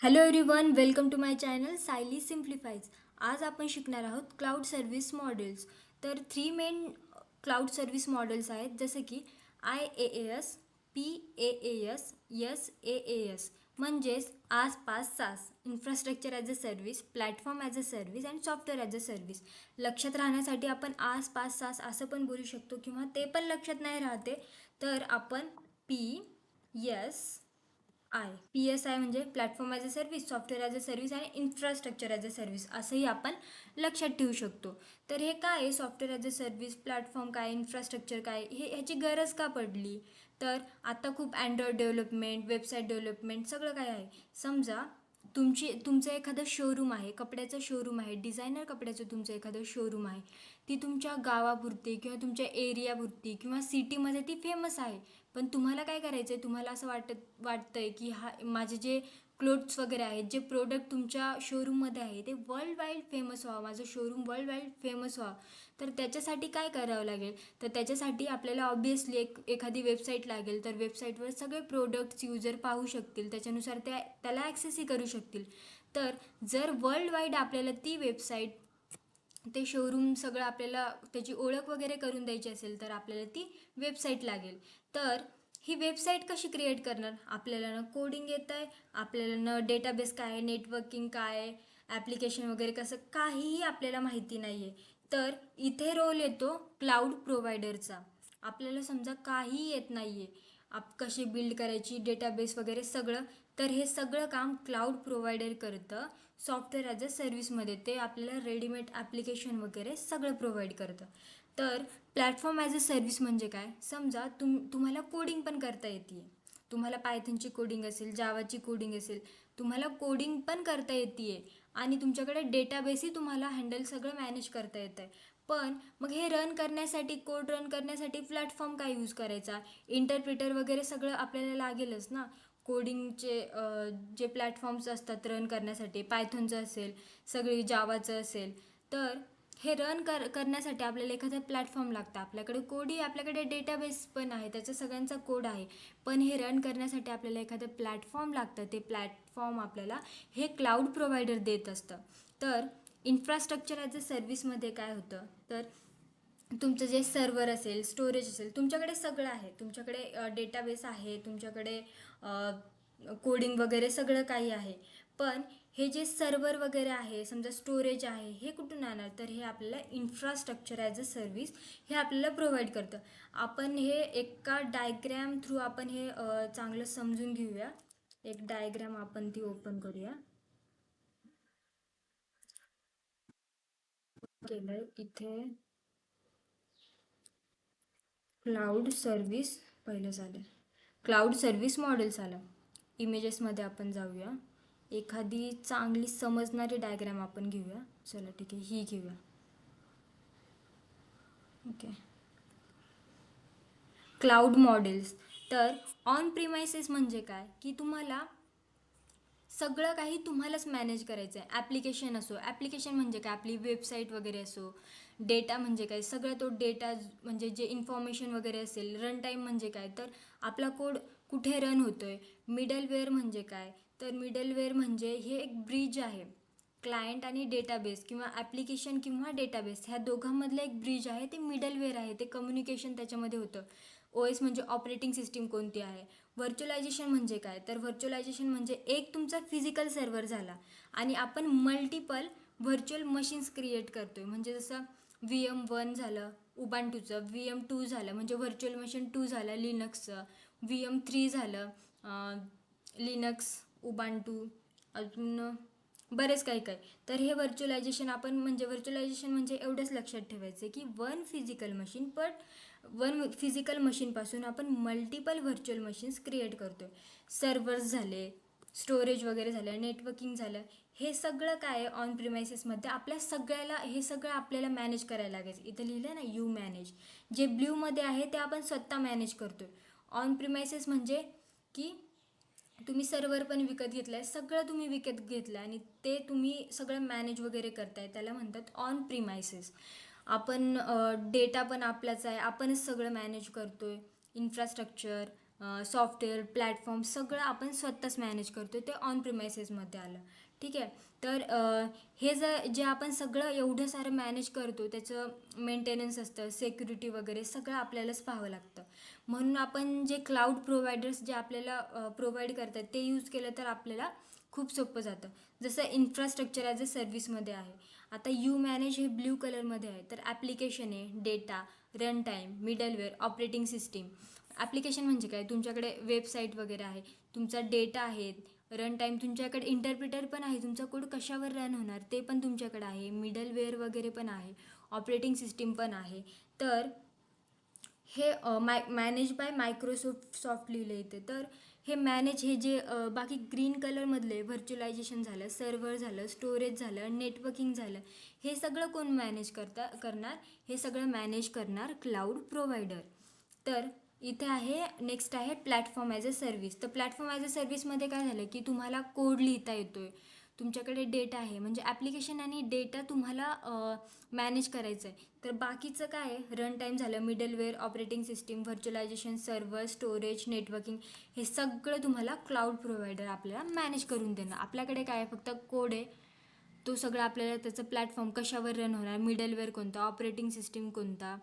Hello everyone, welcome to my channel Sayali simplifies. आज आपण शिकणार आहोत क्लाउड सर्व्हिस मॉडेल्स. तर 3 मेन क्लाउड सर्व्हिस मॉडेल्स आहेत, जसे की IaaS, PaaS, SaaS. म्हणजेच आसपास सास, infrastructure as a service, platform as a service and software as a service. लक्षात राहण्यासाठी आपण आसपास सास असं पण बोलू शकतो, किंवा ते पण लक्षात नाही राहते तर आपण PSI म्हणजे platform as a service, software as a service आणि इन्फ्रास्ट्रक्चर ॲज अ सर्व्हिस असंही आपण लक्षात ठेवू शकतो. तर हे काय आहे, software as a service, platform काय, इन्फ्रास्ट्रक्चर काय, ह्याची गरज का पडली? तर आता खूप अँड्रॉइड डेव्हलपमेंट, वेबसाईट डेव्हलपमेंट सगळं काय आहे. समजा तुमचं एखादं शोरूम आहे, कपड्याचं शोरूम आहे, डिझायनर कपड्याचं तुमचं एखादं शोरूम आहे. ती तुमच्या गावापुरती किंवा तुमच्या एरियापुरती किंवा सिटीमध्ये ती फेमस आहे. पण तुम्हाला काय करायचं आहे, तुम्हाला असं वाटतंय की माझे जे क्लोथ्स वगैरे आहेत, जे प्रोडक्ट तुमच्या शोरूममध्ये आहे, ते वर्ल्ड वाईड फेमस व्हावं, माझं शोरूम वर्ल्ड वाईड फेमस व्हावं. तर त्याच्यासाठी काय करावं लागेल? तर त्याच्यासाठी आपल्याला ऑब्वियसली एखादी वेबसाईट लागेल. तर वेबसाईटवर सगळे प्रोडक्ट्स युजर पाहू शकतील, त्याच्यानुसार त्याला ॲक्सेसही करू शकतील. तर जर वर्ल्ड वाईड आपल्याला ती वेबसाईट, ते शोरूम सगळं आपल्याला त्याची ओळख वगैरे करून द्यायची असेल, तर आपल्याला ती वेबसाईट लागेल. तर ही वेबसाईट कशी क्रिएट करणार? आपल्याला न कोडिंग येतं आहे, आपल्याला न डेटाबेस काय आहे, नेटवर्किंग काय आहे, ॲप्लिकेशन वगैरे कसं, काहीही आपल्याला माहिती नाही आहे. तर इथे रोल येतो क्लाउड प्रोव्हायडरचा. आपल्याला समजा काही येत नाही आहे, कशी बिल्ड करायची, डेटाबेस वगैरे सगळं, तर हे सगळं काम क्लाउड प्रोव्हायडर करतं सॉफ्टवेअर ॲज अ सर्व्हिसमध्ये. ते आपल्याला रेडीमेड ॲप्लिकेशन वगैरे सगळं प्रोव्हाइड करतं. तर प्लॅटफॉर्म ॲज अ सर्व्हिस म्हणजे काय? समजा तुम्हाला कोडिंग पण करता येते, तुम्हाला पायथनची कोडिंग असेल, जावाची कोडिंग असेल, तुम्हाला कोडिंग पण करता येते आणि तुमच्याकडे डेटाबेसही तुम्हाला हँडल सगळं मॅनेज करता येतं आहे. पण मग हे रन करण्यासाठी, कोड रन करण्यासाठी प्लॅटफॉर्म काय यूज करायचा? इंटरप्रिटर वगैरे सगळं आपल्याला लागेलच ना. कोडिंगचे जे प्लॅटफॉर्म्स असतात रन करण्यासाठी, पायथॉनचं असेल, सगळी जावाचं असेल, तर हे रन करण्यासाठी आपल्याला एखादा प्लॅटफॉर्म लागतं. आपल्याकडे कोडही, आपल्याकडे डेटाबेस पण आहे, त्याचा सगळ्यांचा कोड आहे. पण हे रन करण्यासाठी आपल्याला एखादं प्लॅटफॉर्म लागतं. ते प्लॅटफॉर्म आपल्याला हे क्लाउड प्रोव्हायडर देत असतं. तर इन्फ्रास्ट्रक्चर ॲज अ सर्व्हिसमध्ये काय होतं, तर तुमचं जे सर्व्हर असेल, स्टोरेज असेल, तुमच्याकडे सगळं आहे. तुमच्याकडे डेटाबेस आहे, तुमच्याकडे कोडिंग वगैरे सगळं काही आहे. पण हे जे सर्व्हर वगैरे आहे, समजा स्टोरेज आहे, हे कुठून आणणार? तर हे आपल्याला इन्फ्रास्ट्रक्चर ॲज अ सर्व्हिस हे आपल्याला प्रोव्हाइड करतं. आपण हे एका डायग्रॅम थ्रू आपण हे चांगलं समजून घेऊया. एक डायग्रॅम आपण ती ओपन करूया. केलंय इथे क्लाउड सर्व्हिस पहिलं झालं, क्लाउड सर्व्हिस मॉडेल्स आलं. इमेजेसमध्ये आपण जाऊया, एखादी चांगली समजणारी डायग्रॅम आपण घेऊया. चला ठीक आहे, ही घेऊया. Okay, cloud models. तर ऑन प्रिमायसेस म्हणजे काय, की तुम्हाला सगळं काही तुम्हालाच मॅनेज करायचं आहे. ॲप्लिकेशन असो, ॲप्लिकेशन म्हणजे काय, आपली वेबसाईट वगैरे असो. डेटा म्हणजे काय, सगळं तो डेटा म्हणजे जे इन्फॉर्मेशन वगैरे असेल. रन टाईम म्हणजे काय, तर आपला कोड कुठे रन होतो आहे. मिडलवेअर म्हणजे काय, तर मिडलवेअर म्हणजे हे एक ब्रिज आहे. क्लायंट आणि डेटाबेस, किंवा ॲप्लिकेशन किंवा डेटाबेस, ह्या दोघांमधलं एक ब्रिज आहे, ते मिडलवेअर आहे. ते कम्युनिकेशन त्याच्यामध्ये होतं. OS म्हणजे ऑपरेटिंग सिस्टीम कोणती आहे. व्हर्च्युअलायझेशन म्हणजे काय, तर व्हर्च्युअलायझेशन म्हणजे एक तुमचा फिजिकल सर्व्हर झाला आणि आपण मल्टिपल व्हर्च्युअल मशीन्स क्रिएट करतो आहे. म्हणजे जसं VM1 झालं उबांटूचं, VM2 झालं म्हणजे व्हर्च्युअल मशीन 2 झालं लिनक्सचं, VM3 झालं लिनक्स, उबांटू, अजून बरेच काही काही. तर हे व्हर्च्युअलायझेशन आपण, म्हणजे व्हर्च्युअलायझेशन म्हणजे एवढंच लक्षात ठेवायचं की वन फिजिकल मशीनपासून आपण मल्टिपल व्हर्च्युअल मशीन्स क्रिएट करतो आहे. सर्व्हर्स झाले, स्टोरेज वगैरे झालं, नेटवर्किंग झालं, हे सगळं काय आहे ऑन प्रिमायसेसमध्ये आपल्या सगळ्याला, हे सगळं आपल्याला मॅनेज करायला लागायचं. इथं लिहिलं ना यू मॅनेज, जे ब्ल्यूमध्ये आहे ते आपण स्वतः मॅनेज करतो आहे. ऑन प्रिमायसेस म्हणजे की तुम्ही सर्व्हर पण विकत घेतलं आहे, सगळं तुम्ही विकत घेतलं आहे आणि ते तुम्ही सगळं मॅनेज वगैरे करताय, त्याला म्हणतात ऑन प्रिमायसेस. आपण डेटा पण आपलाच आहे, आपणच सगळं मॅनेज करतो आहे. इन्फ्रास्ट्रक्चर, सॉफ्टवेअर प्लॅटफॉर्म सगळं आपण स्वतःच मॅनेज करतो, ते ऑन प्रिमायसेसमध्ये आलं. ठीक आहे. तर हे जे आपण सगळं एवढं सारं मॅनेज करतो त्याचं मेंटेनन्स असतं, सिक्युरिटी वगैरे सगळं आपल्यालाच पाहावं लागतं. म्हणून आपण जे क्लाउड प्रोव्हायडर्स जे आपल्याला प्रोव्हाइड करतात ते यूज केलं तर आपल्याला खूप सोपं जातं. जसं इन्फ्रास्ट्रक्चर ॲज अ सर्व्हिसमध्ये आहे. आता यू मॅनेज हे ब्ल्यू कलरमध्ये आहे. तर ॲप्लिकेशन आहे, data, run time, middleware, operating system. Application म्हणजे काय, तुमच्याकडे वेबसाईट वगैरे आहे, तुमचा डेटा आहे, रन टाईम तुमच्याकडे इंटरप्रिटर पण आहे, तुमचा कोड कशावर रन होणार ते पण तुमच्याकडे आहे, मिडलवेअर वगैरे पण आहे, ऑपरेटिंग सिस्टीम पण आहे. तर हे मॅनेज बाय सॉफ्ट लिहिलं येते. तर हे मॅनेज हे जे बाकी ग्रीन कलरमधले व्हर्च्युअलायझेशन झालं, सर्व्हर झालं, स्टोरेज झालं, नेटवर्किंग झालं, हे सगळं कोण मॅनेज करणार, हे सगळं मॅनेज करणार क्लाउड प्रोव्हायडर. तर इथे आहे, नेक्स्ट आहे प्लॅटफॉर्म ॲज अ सर्व्हिस. तर प्लॅटफॉर्म ॲज अ सर्व्हिसमध्ये काय झालं की तुम्हाला कोड लिहिता येतो आहे, तुमच्याकडे डेटा आहे, म्हणजे ॲप्लिकेशन आणि डेटा तुम्हाला मॅनेज करायचं आहे. तर बाकीचं काय आहे, रन टाईम झालं, middleware, operating system, virtualisation, server, storage, networking, हे सगळं तुम्हाला क्लाउड प्रोव्हायडर आपल्याला मॅनेज करून देणार. आपल्याकडे काय आहे, फक्त कोड आहे, तो सगळं आपल्याला त्याचं प्लॅटफॉर्म कशावर रन होणार, मिडलवेअर कोणता, ऑपरेटिंग सिस्टीम कोणता,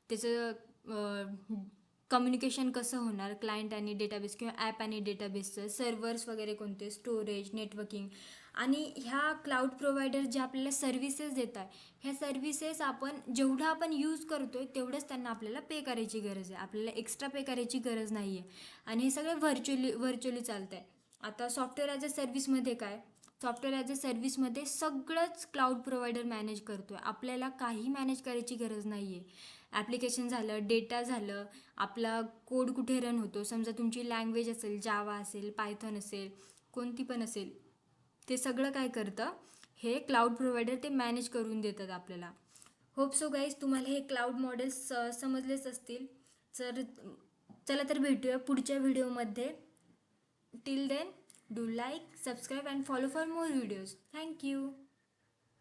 त्याचं कम्युनिकेशन कसं होणार क्लायंट आणि डेटाबेस किंवा ॲप आणि डेटाबेसचं, सर्व्हर्स वगैरे कोणते, स्टोरेज, नेटवर्किंग. आणि ह्या क्लाउड प्रोव्हायडर जे आपल्याला सर्व्हिसेस देत आहे, ह्या सर्व्हिसेस आपण जेवढं आपण यूज करतो आहे तेवढंच त्यांना आपल्याला पे करायची गरज आहे, आपल्याला एक्स्ट्रा पे करायची गरज नाही आहे. आणि हे सगळं व्हर्च्युअली चालतं आहे. आता सॉफ्टवेअर ॲज अ सर्व्हिसमध्ये काय, सॉफ्टवेअर ॲज अ सर्व्हिसमध्ये सगळंच क्लाउड प्रोव्हायडर मॅनेज करतो आहे, आपल्याला काही मॅनेज करायची गरज नाही आहे. ॲप्लिकेशन झालं, डेटा झालं, आपला कोड कुठे रन होतो, समजा तुमची लँग्वेज असेल, जावा असेल, पायथन असेल, कोणती पण असेल, ते सगळं काय करतं, हे क्लाउड प्रोव्हायडर ते मॅनेज करून देतात आपल्याला. होप सो गाईज तुम्हाला हे क्लाउड मॉडेल्स समजलेच असतील. तर चला तर भेटूया पुढच्या व्हिडिओमध्ये. Till then do like, subscribe and follow for more videos. Thank you.